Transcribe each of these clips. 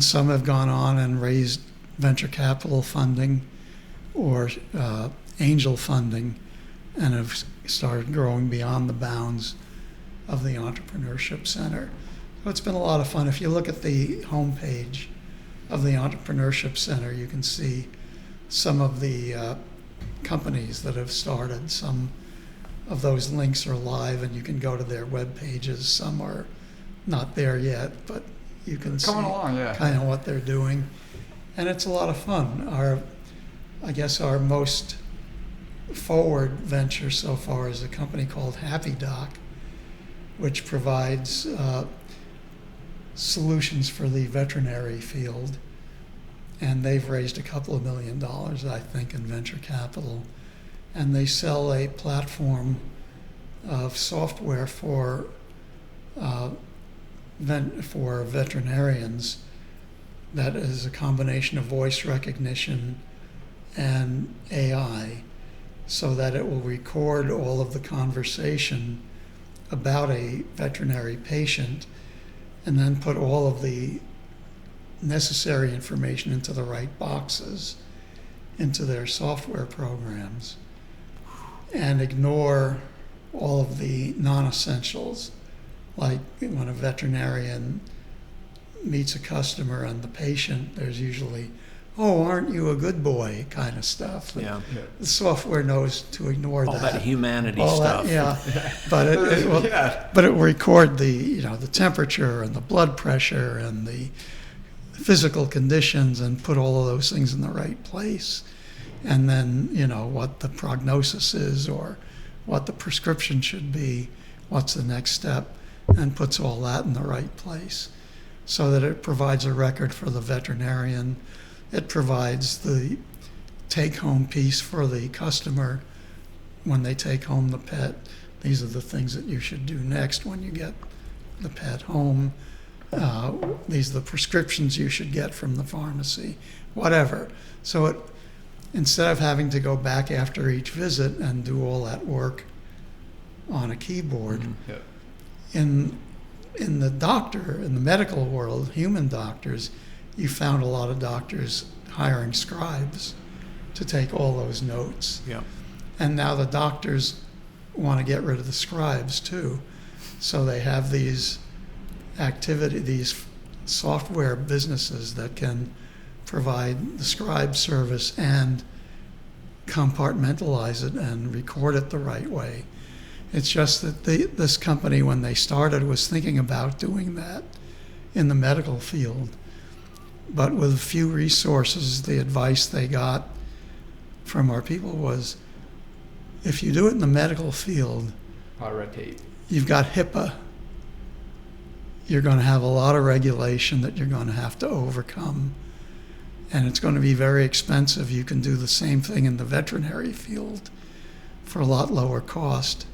some have gone on and raised venture capital funding or angel funding and have started growing beyond the bounds of the Entrepreneurship Center. So it's been a lot of fun. If you look at the homepage of the Entrepreneurship Center, you can see some of the companies that have started. Some of those links are live and you can go to their web pages. Some are not there yet, but you can see kind of what they're doing. And it's a lot of fun. I guess our most forward venture so far is a company called HappyDoc, which provides solutions for the veterinary field. And they've raised $2 million, I think, in venture capital. And they sell a platform of software for veterinarians that is a combination of voice recognition and AI, so that it will record all of the conversation about a veterinary patient and then put all of the necessary information into the right boxes into their software programs and ignore all of the non-essentials, like when a veterinarian meets a customer and the patient, there's usually, "Oh, aren't you a good boy?" kind of stuff. Yeah. The software knows to ignore all that humanity all stuff. But it will record the the temperature and the blood pressure and the physical conditions and put all of those things in the right place. And then, what the prognosis is or what the prescription should be, what's the next step, and puts all that in the right place so that it provides a record for the veterinarian. It provides the take-home piece for the customer when they take home the pet. These are the things that you should do next when you get the pet home. These are the prescriptions you should get from the pharmacy, whatever. So instead of having to go back after each visit and do all that work on a keyboard, in the medical world, human doctors, you found a lot of doctors hiring scribes to take all those notes. Yeah. And now the doctors want to get rid of the scribes too. So they have these software businesses that can provide the scribe service and compartmentalize it and record it the right way. It's just that this company, when they started, was thinking about doing that in the medical field. But with few resources, the advice they got from our people was, if you do it in the medical field, red tape. You've got HIPAA. You're going to have a lot of regulation that you're going to have to overcome. And it's going to be very expensive. You can do the same thing in the veterinary field for a lot lower cost.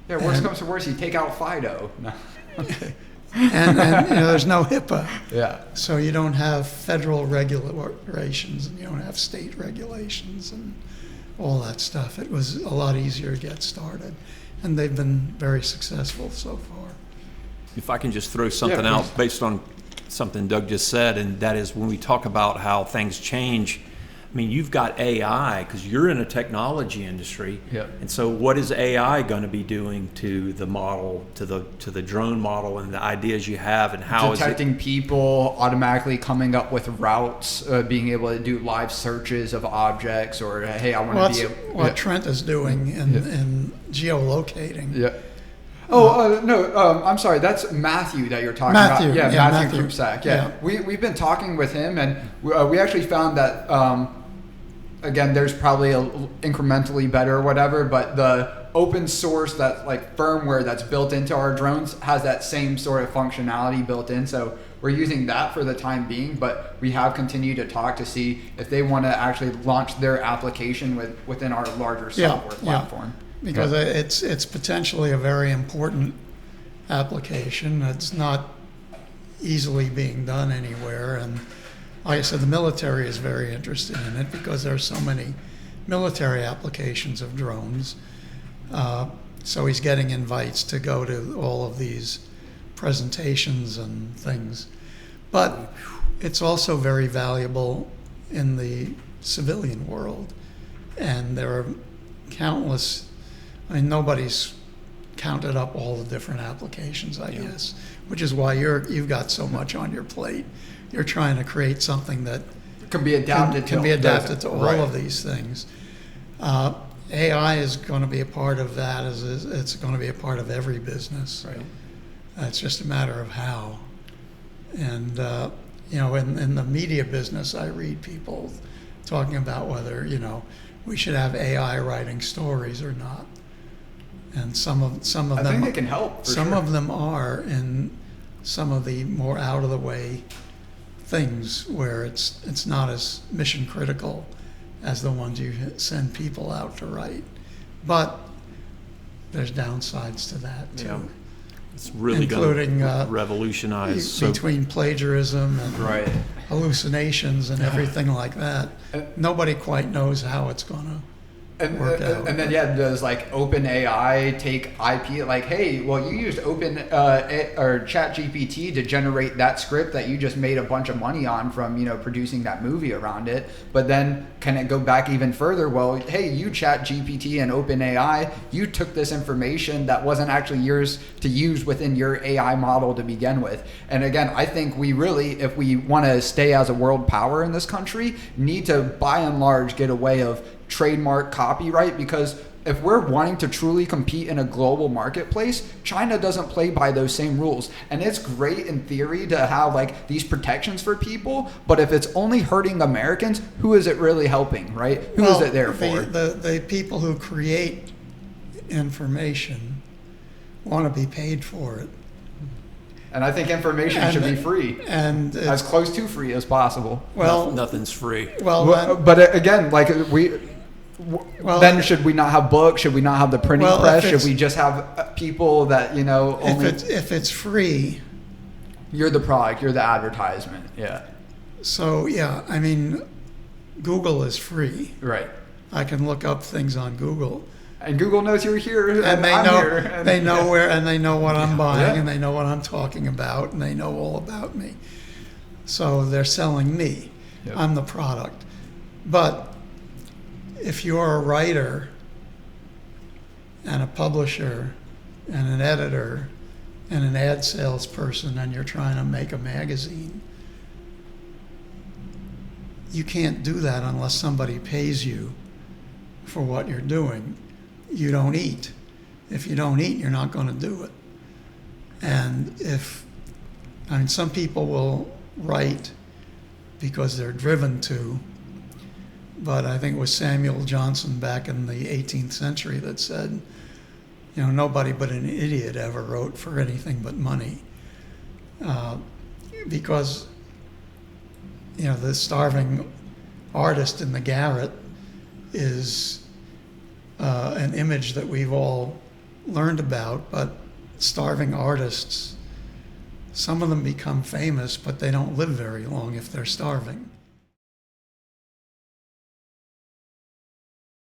Yeah, worst comes to worst, you take out Fido. No. Okay. And there's no HIPAA. Yeah. So you don't have federal regulations and you don't have state regulations and all that stuff. It was a lot easier to get started. And they've been very successful so far. If I can just throw something out based on something Doug just said, and that is when we talk about how things change, I mean, you've got AI because you're in a technology industry. Yep. And so what is AI going to be doing to the model, to the drone model and the ideas you have, and how detecting people, automatically coming up with routes, being able to do live searches of objects, or hey, I want to be able... What Trent is doing in geolocating. Yeah. No, I'm sorry. That's Matthew that you're talking about. Yeah, Matthew Krupsak. Yeah. We've been talking with him, and we actually found that, again, there's probably a incrementally better or whatever, but the open source, that like firmware that's built into our drones has that same sort of functionality built in. So we're using that for the time being, but we have continued to talk to see if they want to actually launch their application within our larger software platform. Because it's potentially a very important application. It's not easily being done anywhere. And like I said, the military is very interested in it because there are so many military applications of drones. So he's getting invites to go to all of these presentations and things. But it's also very valuable in the civilian world. And there are countless, I mean, nobody's counted up all the different applications, I guess, which is why you've got so much on your plate. You're trying to create something that can be adapted to all of these things. AI is going to be a part of that, as it's going to be a part of every business. Right. It's just a matter of how. And, in the media business, I read people talking about whether, we should have AI writing stories or not. And some of them, I think it can help. Some of them are in some of the more out of the way things where it's not as mission critical as the ones you send people out to write. But there's downsides to that too. Yeah. It's really including going to revolutionize between plagiarism and hallucinations and everything like that. Nobody quite knows how it's going to work out. And then does like OpenAI take IP? Like, hey, well, you used or ChatGPT to generate that script that you just made a bunch of money on from producing that movie around it. But then can it go back even further? Well, hey, you ChatGPT and OpenAI, you took this information that wasn't actually yours to use within your AI model to begin with. And again, I think we really, if we want to stay as a world power in this country, need to by and large get away of trademark copyright, because if we're wanting to truly compete in a global marketplace, China doesn't play by those same rules. And it's great in theory to have like these protections for people, but if it's only hurting Americans, who is it really helping, right? Who is it there for? The people who create information want to be paid for it. And I think information should be free, and as close to free as possible. Well, nothing's free. But again, like then should we not have books? Should we not have the printing press? Should we just have people that only? If it's free, you're the product. You're the advertisement. Yeah. So I mean, Google is free. Right. I can look up things on Google. And Google knows you're here, and they know where, and they know what I'm buying, and they know what I'm talking about, and they know all about me. So they're selling me. Yep. I'm the product. But if you're a writer and a publisher and an editor and an ad salesperson, and you're trying to make a magazine, you can't do that unless somebody pays you for what you're doing. You don't eat. If you don't eat, you're not going to do it. And some people will write because they're driven to, but I think it was Samuel Johnson back in the 18th century that said, nobody but an idiot ever wrote for anything but money. Because, the starving artist in the garret is an image that we've all learned about, but starving artists, some of them become famous, but they don't live very long if they're starving.